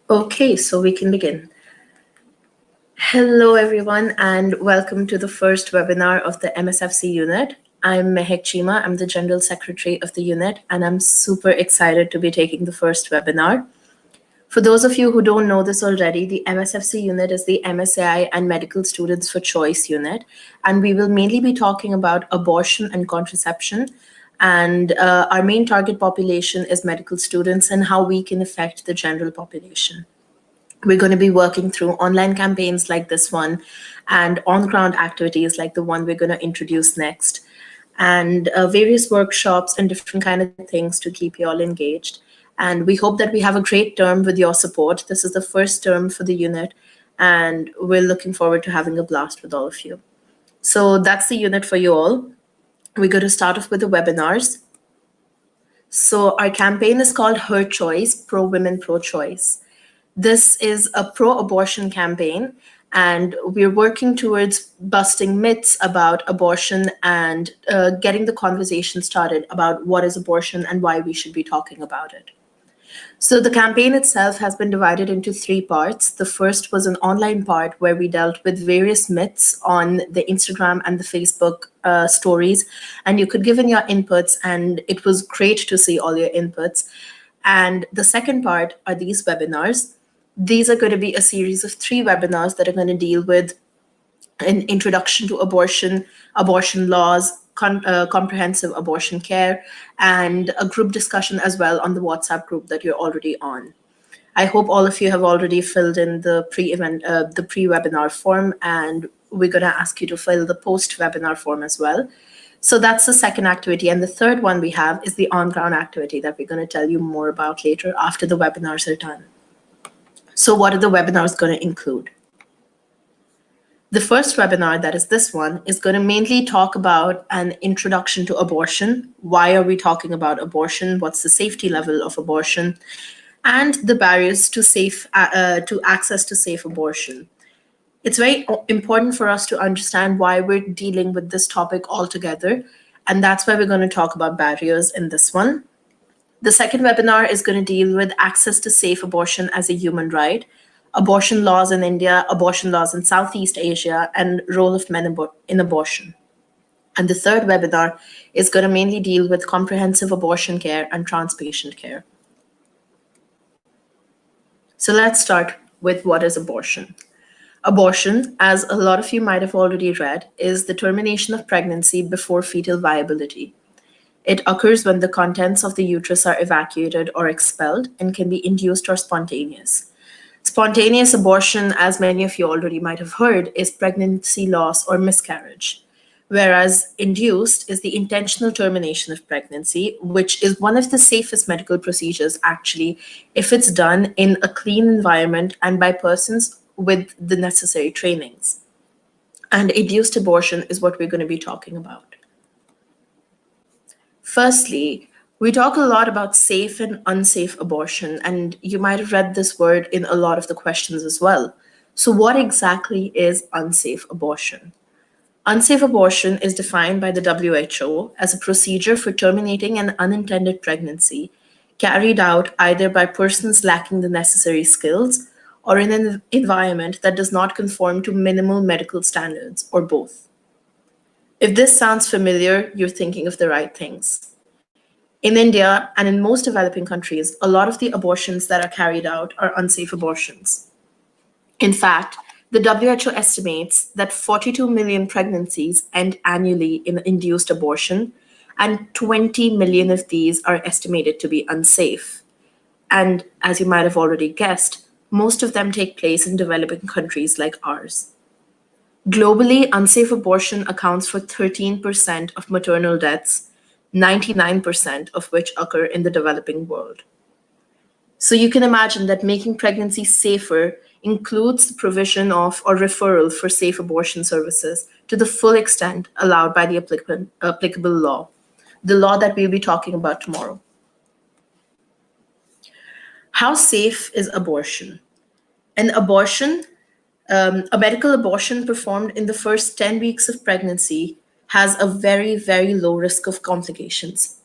Okay, so we can begin. Hello, everyone, and welcome to the first webinar of the MSFC unit. I'm Mehek Chima. I'm the General Secretary of the unit, and I'm super excited to be taking the first webinar. For those of you who don't know this already, the MSFC unit is the MSAI and Medical Students for Choice unit, and we will mainly be talking about abortion and contraception. And our main target population is medical students and how we can affect the general population. We're going to be working through online campaigns like this one and on-ground activities like the one we're going to introduce next, and various workshops and different kind of things to keep you all engaged. And we hope that we have a great term with your support. This is the first term for the unit, and we're looking forward to having a blast with all of you. So that's the unit for you all. We're going to start off with the webinars. So our campaign is called HERchoice, Pro Women, Pro Choice. This is a pro-abortion campaign, and we're working towards busting myths about abortion and getting the conversation started about what is abortion and why we should be talking about it. So the campaign itself has been divided into 3 parts. The first was an online part where we dealt with various myths on the Instagram and the Facebook stories, and you could give in your inputs, and it was great to see all your inputs. And the second part are these webinars. These are going to be a series of 3 webinars that are going to deal with an introduction to abortion, abortion laws, comprehensive abortion care, and a group discussion as well on the WhatsApp group that you're already on. I hope all of you have already filled in the pre-webinar form, and we're going to ask you to fill the post-webinar form as well. So that's the second activity. And the third one we have is the on-ground activity that we're going to tell you more about later after the webinars are done. So what are the webinars going to include? The first webinar, that is this one, is going to mainly talk about an introduction to abortion. Why are we talking about abortion? What's the safety level of abortion? And the barriers to access to safe abortion. It's very important for us to understand why we're dealing with this topic altogether, and that's why we're going to talk about barriers in this one. The second webinar is going to deal with access to safe abortion as a human right, abortion laws in India, abortion laws in Southeast Asia, and role of men in abortion. And the third webinar is going to mainly deal with comprehensive abortion care and trans patient care. So let's start with what is abortion. Abortion, as a lot of you might have already read, is the termination of pregnancy before fetal viability. It occurs when the contents of the uterus are evacuated or expelled and can be induced or spontaneous. Spontaneous abortion, as many of you already might have heard, is pregnancy loss or miscarriage, whereas induced is the intentional termination of pregnancy, which is one of the safest medical procedures, actually, if it's done in a clean environment and by persons with the necessary trainings. And induced abortion is what we're going to be talking about. Firstly, we talk a lot about safe and unsafe abortion, and you might have read this word in a lot of the questions as well. So what exactly is unsafe abortion? Unsafe abortion is defined by the WHO as a procedure for terminating an unintended pregnancy carried out either by persons lacking the necessary skills or in an environment that does not conform to minimal medical standards, or both. If this sounds familiar, you're thinking of the right things. In India and in most developing countries, a lot of the abortions that are carried out are unsafe abortions. In fact, the WHO estimates that 42 million pregnancies end annually in induced abortion, and 20 million of these are estimated to be unsafe. And as you might have already guessed, most of them take place in developing countries like ours. Globally, unsafe abortion accounts for 13% of maternal deaths, 99% of which occur in the developing world. So you can imagine that making pregnancy safer includes the provision of or referral for safe abortion services to the full extent allowed by the applicable law, the law that we'll be talking about tomorrow. How safe is abortion? An abortion, a medical abortion performed in the first 10 weeks of pregnancy has a very, very low risk of complications.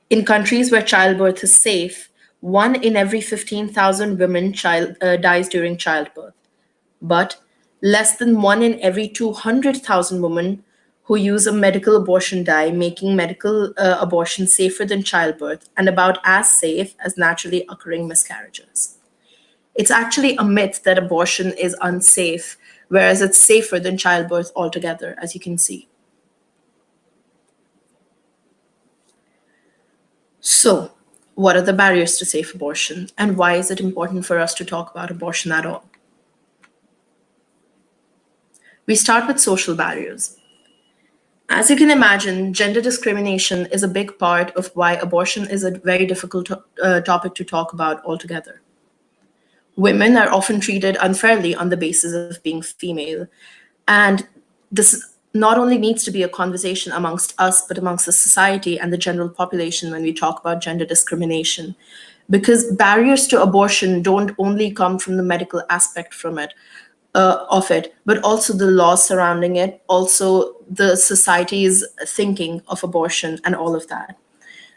In countries where childbirth is safe, 1 in every 15,000 women dies during childbirth. But less than 1 in every 200,000 women who use a medical abortion die, making medical abortion safer than childbirth and about as safe as naturally occurring miscarriages. It's actually a myth that abortion is unsafe, whereas it's safer than childbirth altogether, as you can see. So, what are the barriers to safe abortion, and why is it important for us to talk about abortion at all? We start with social barriers. As you can imagine, gender discrimination is a big part of why abortion is a very difficult topic to talk about altogether. Women are often treated unfairly on the basis of being female, and this not only needs to be a conversation amongst us, but amongst the society and the general population when we talk about gender discrimination. Because barriers to abortion don't only come from the medical aspect of it, but also the laws surrounding it, also the society's thinking of abortion and all of that.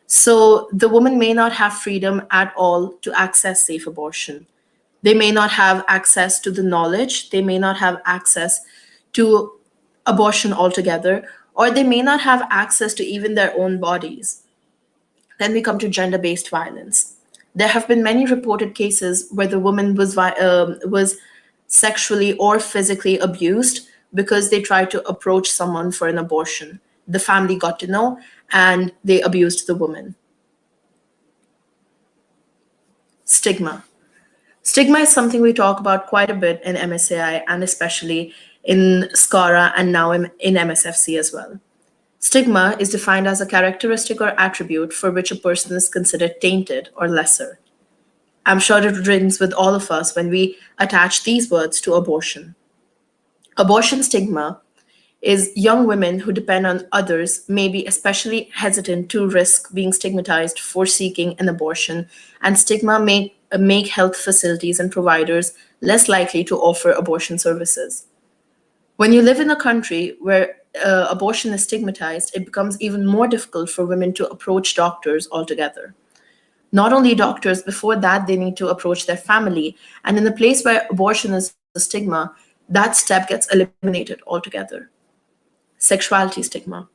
So the woman may not have freedom at all to access safe abortion. They may not have access to the knowledge, they may not have access to abortion altogether, or they may not have access to even their own bodies. Then we come to gender-based violence. There have been many reported cases where the woman was sexually or physically abused because they tried to approach someone for an abortion. The family got to know and they abused the woman. Stigma. Stigma is something we talk about quite a bit in MSAI and especially in SCARA and now in MSFC as well. Stigma is defined as a characteristic or attribute for which a person is considered tainted or lesser. I'm sure it rings with all of us when we attach these words to abortion. Abortion stigma is young women who depend on others may be especially hesitant to risk being stigmatized for seeking an abortion, and stigma may make health facilities and providers less likely to offer abortion services. When you live in a country where abortion is stigmatized, it becomes even more difficult for women to approach doctors altogether. Not only doctors, before that, they need to approach their family. And in a place where abortion is a stigma, that step gets eliminated altogether. Sexuality stigma.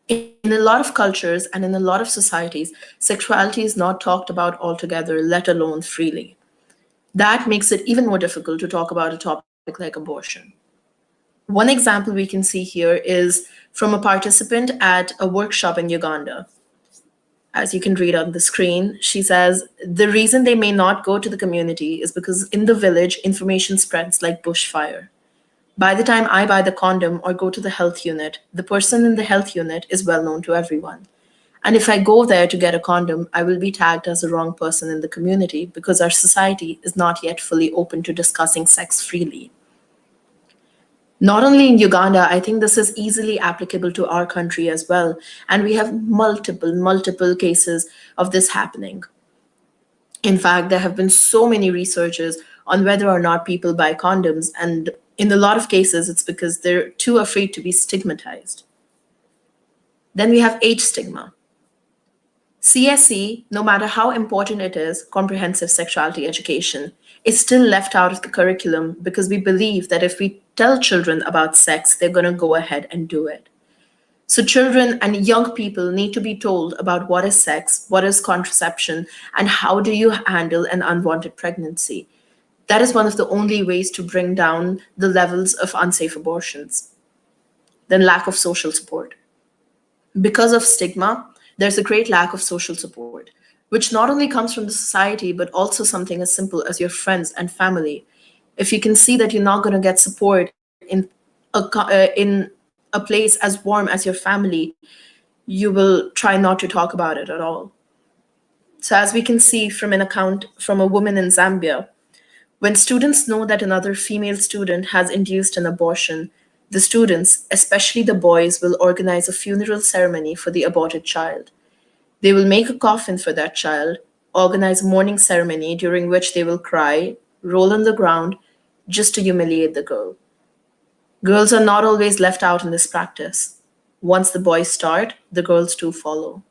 In a lot of cultures and in a lot of societies, sexuality is not talked about altogether, let alone freely. That makes it even more difficult to talk about a topic like abortion. One example we can see here is from a participant at a workshop in Uganda. As you can read on the screen, she says, the reason they may not go to the community is because in the village, information spreads like bushfire. By the time I buy the condom or go to the health unit, the person in the health unit is well known to everyone. And if I go there to get a condom, I will be tagged as the wrong person in the community because our society is not yet fully open to discussing sex freely. Not only in Uganda, I think this is easily applicable to our country as well. And we have multiple cases of this happening. In fact, there have been so many researches on whether or not people buy condoms. And in a lot of cases, it's because they're too afraid to be stigmatized. Then we have age stigma. CSE, no matter how important it is, comprehensive sexuality education, is still left out of the curriculum because we believe that if we tell children about sex, they're going to go ahead and do it. So children and young people need to be told about what is sex, what is contraception, and how do you handle an unwanted pregnancy. That is one of the only ways to bring down the levels of unsafe abortions. Then lack of social support. Because of stigma, there's a great lack of social support, which not only comes from the society, but also something as simple as your friends and family. If you can see that you're not going to get support in a place as warm as your family, you will try not to talk about it at all. So as we can see from an account from a woman in Zambia, when students know that another female student has induced an abortion, the students, especially the boys, will organize a funeral ceremony for the aborted child. They will make a coffin for that child, organize a mourning ceremony during which they will cry, roll on the ground, just to humiliate the girl. Girls are not always left out in this practice. Once the boys start, the girls too follow.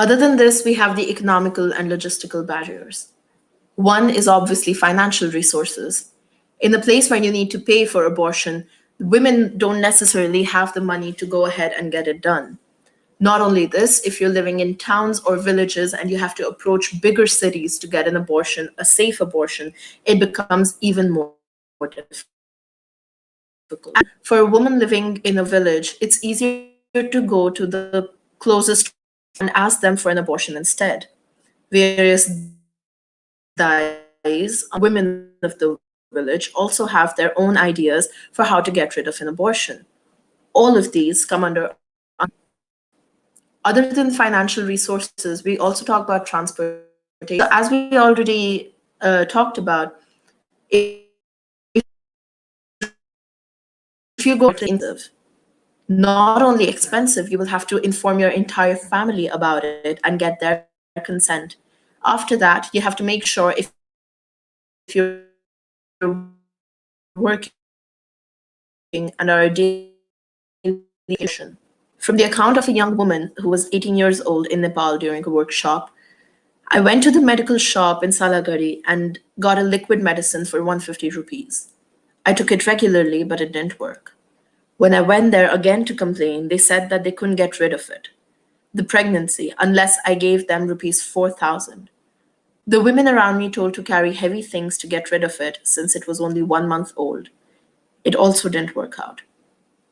Other than this, we have the economical and logistical barriers. One is obviously financial resources. In the place where you need to pay for abortion, women don't necessarily have the money to go ahead and get it done. Not only this, if you're living in towns or villages and you have to approach bigger cities to get an abortion, a safe abortion, it becomes even more difficult. For a woman living in a village, it's easier to go to the closest and ask them for an abortion instead. Various guys, women of the village, also have their own ideas for how to get rid of an abortion. All of these come under. Other than financial resources, we also talk about transportation. As we already talked about, if you go to not only expensive, you will have to inform your entire family about it and get their consent. After that, you have to make sure if you're working and are a daily from the account of a young woman who was 18 years old in Nepal during a workshop, I went to the medical shop in Salagari and got a liquid medicine for 150 rupees. I took it regularly, but it didn't work. When I went there again to complain, they said that they couldn't get rid of it, the pregnancy, unless I gave them rupees 4,000. The women around me told to carry heavy things to get rid of it since it was only 1 month old. It also didn't work out.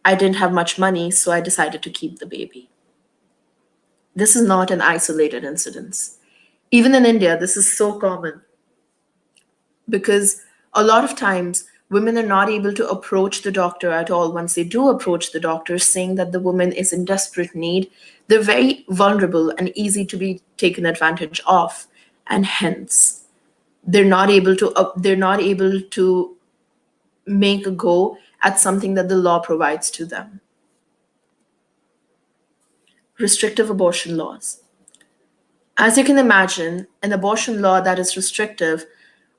I didn't have much money, so I decided to keep the baby. This is not an isolated incident. Even in India, this is so common because a lot of times women are not able to approach the doctor at all. Once they do approach the doctor saying that the woman is in desperate need, they're very vulnerable and easy to be taken advantage of, and hence they're not able to make a go at something that the law provides to them. Restrictive abortion laws. As you can imagine, an abortion law that is restrictive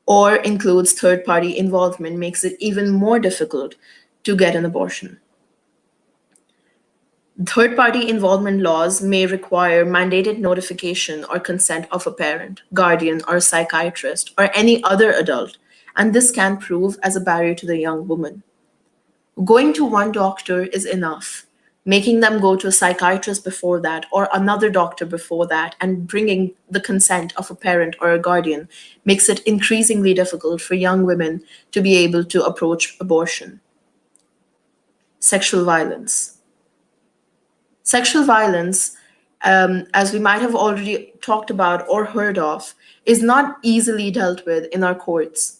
or includes third party involvement makes it even more difficult to get an abortion. Third party involvement laws may require mandated notification or consent of a parent, guardian, or a psychiatrist, or any other adult, and this can prove as a barrier to the young woman. Going to one doctor is enough. Making them go to a psychiatrist before that or another doctor before that and bringing the consent of a parent or a guardian makes it increasingly difficult for young women to be able to approach abortion. Sexual violence. Sexual violence, as we might have already talked about or heard of, is not easily dealt with in our courts.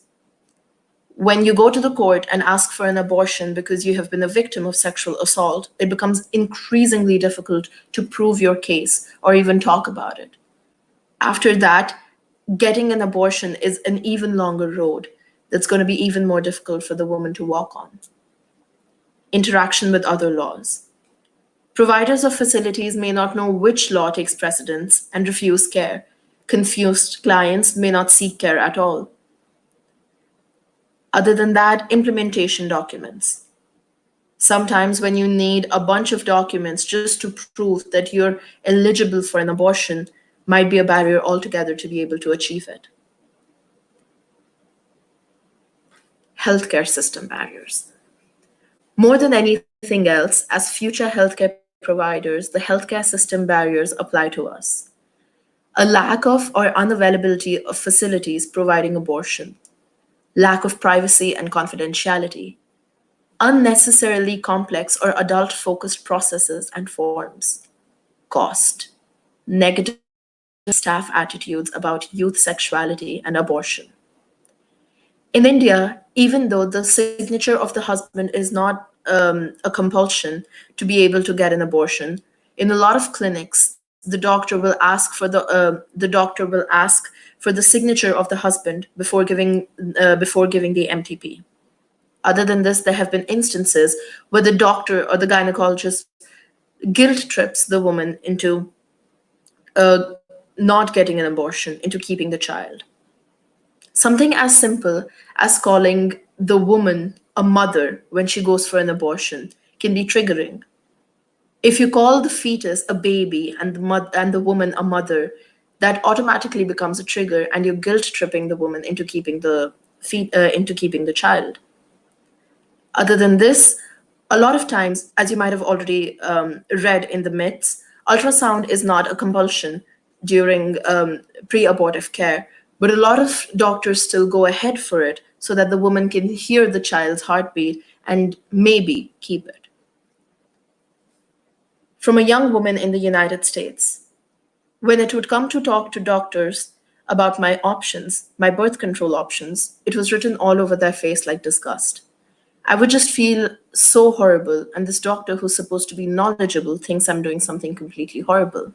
When you go to the court and ask for an abortion because you have been a victim of sexual assault, it becomes increasingly difficult to prove your case or even talk about it. After that, getting an abortion is an even longer road that's going to be even more difficult for the woman to walk on. Interaction with other laws. Providers of facilities may not know which law takes precedence and refuse care. Confused clients may not seek care at all. Other than that, implementation documents. Sometimes when you need a bunch of documents just to prove that you're eligible for an abortion might be a barrier altogether to be able to achieve it. Healthcare system barriers. More than anything else, as future healthcare providers, the healthcare system barriers apply to us. A lack of or unavailability of facilities providing abortion, lack of privacy and confidentiality, unnecessarily complex or adult-focused processes and forms, cost, negative staff attitudes about youth sexuality and abortion. In India, even though the signature of the husband is not a compulsion to be able to get an abortion, in a lot of clinics, the doctor will ask for the signature of the husband before giving the MTP. Other than this, there have been instances where the doctor or the gynecologist guilt trips the woman into not getting an abortion, into keeping the child. Something as simple as calling the woman a mother when she goes for an abortion can be triggering. If you call the fetus a baby and the woman a mother, that automatically becomes a trigger, and you're guilt tripping the woman into keeping the child. Other than this, a lot of times, as you might have already read in the myths, ultrasound is not a compulsion during pre-abortive care, but a lot of doctors still go ahead for it so that the woman can hear the child's heartbeat and maybe keep it. From a young woman in the United States, when it would come to talk to doctors about my options, my birth control options, it was written all over their face like disgust. I would just feel so horrible, and this doctor who's supposed to be knowledgeable thinks I'm doing something completely horrible.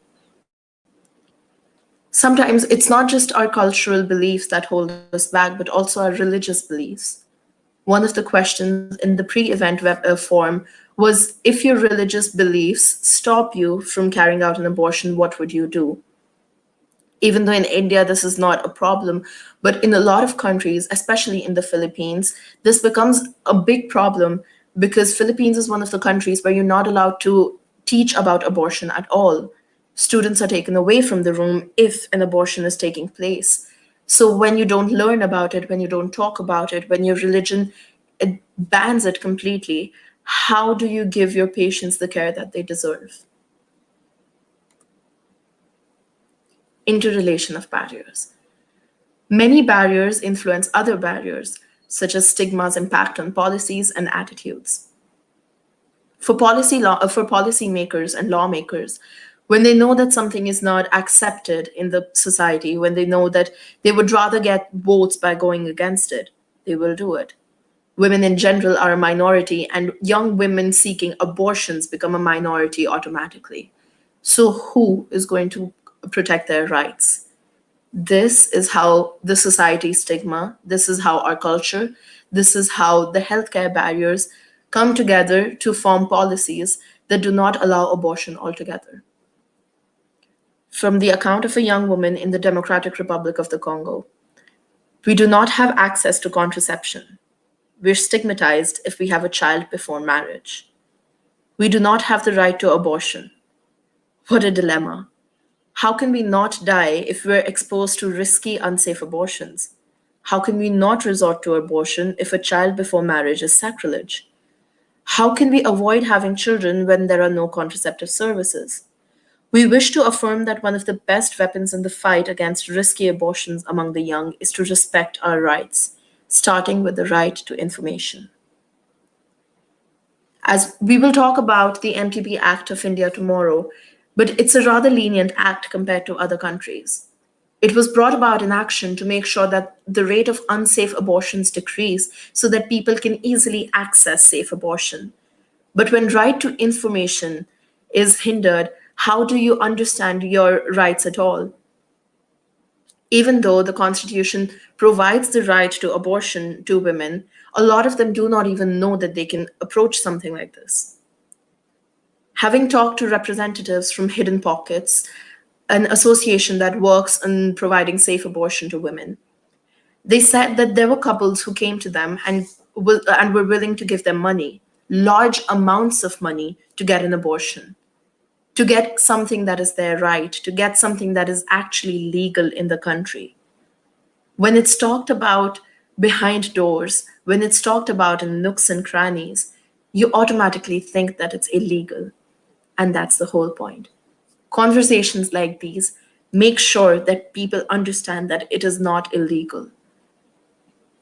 Sometimes it's not just our cultural beliefs that hold us back, but also our religious beliefs. One of the questions in the pre-event form was, if your religious beliefs stop you from carrying out an abortion, what would you do? Even though in India this is not a problem, but in a lot of countries, especially in the Philippines, this becomes a big problem because Philippines is one of the countries where you're not allowed to teach about abortion at all. Students are taken away from the room if an abortion is taking place. So when you don't learn about it, when you don't talk about it, when your religion bans it completely, how do you give your patients the care that they deserve? Interrelation of barriers. Many barriers influence other barriers, such as stigma's impact on policies and attitudes. For policymakers and lawmakers, when they know that something is not accepted in the society, when they know that they would rather get votes by going against it, they will do it. Women in general are a minority, and young women seeking abortions become a minority automatically. So who is going to protect their rights? This is how the society stigma, this is how our culture, this is how the healthcare barriers come together to form policies that do not allow abortion altogether. From the account of a young woman in the Democratic Republic of the Congo, we do not have access to contraception. We're stigmatized if we have a child before marriage. We do not have the right to abortion. What a dilemma. How can we not die if we're exposed to risky, unsafe abortions? How can we not resort to abortion if a child before marriage is sacrilege? How can we avoid having children when there are no contraceptive services? We wish to affirm that one of the best weapons in the fight against risky abortions among the young is to respect our rights, starting with the right to information. As we will talk about the MTP Act of India tomorrow, but it's a rather lenient act compared to other countries. It was brought about in action to make sure that the rate of unsafe abortions decrease so that people can easily access safe abortion. But when right to information is hindered, how do you understand your rights at all? Even though the Constitution provides the right to abortion to women, a lot of them do not even know that they can approach something like this. Having talked to representatives from Hidden Pockets, an association that works on providing safe abortion to women, they said that there were couples who came to them and were willing to give them money, large amounts of money, to get an abortion, to get something that is their right, to get something that is actually legal in the country. When it's talked about behind doors, when it's talked about in nooks and crannies, you automatically think that it's illegal. And that's the whole point. Conversations like these make sure that people understand that it is not illegal.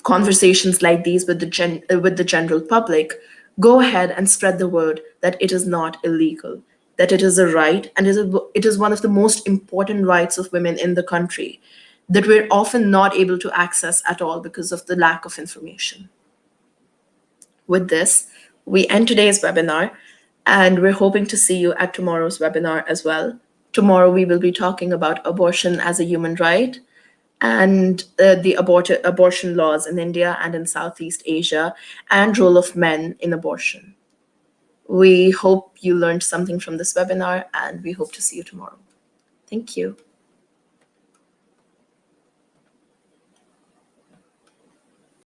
Conversations like these with the general public go ahead and spread the word that it is not illegal, that it is a right, and it is one of the most important rights of women in the country that we're often not able to access at all because of the lack of information. With this, we end today's webinar, and we're hoping to see you at tomorrow's webinar as well. Tomorrow, we will be talking about abortion as a human right and the abortion laws in India and in Southeast Asia, and role of men in abortion. We hope you learned something from this webinar, and we hope to see you tomorrow. Thank you.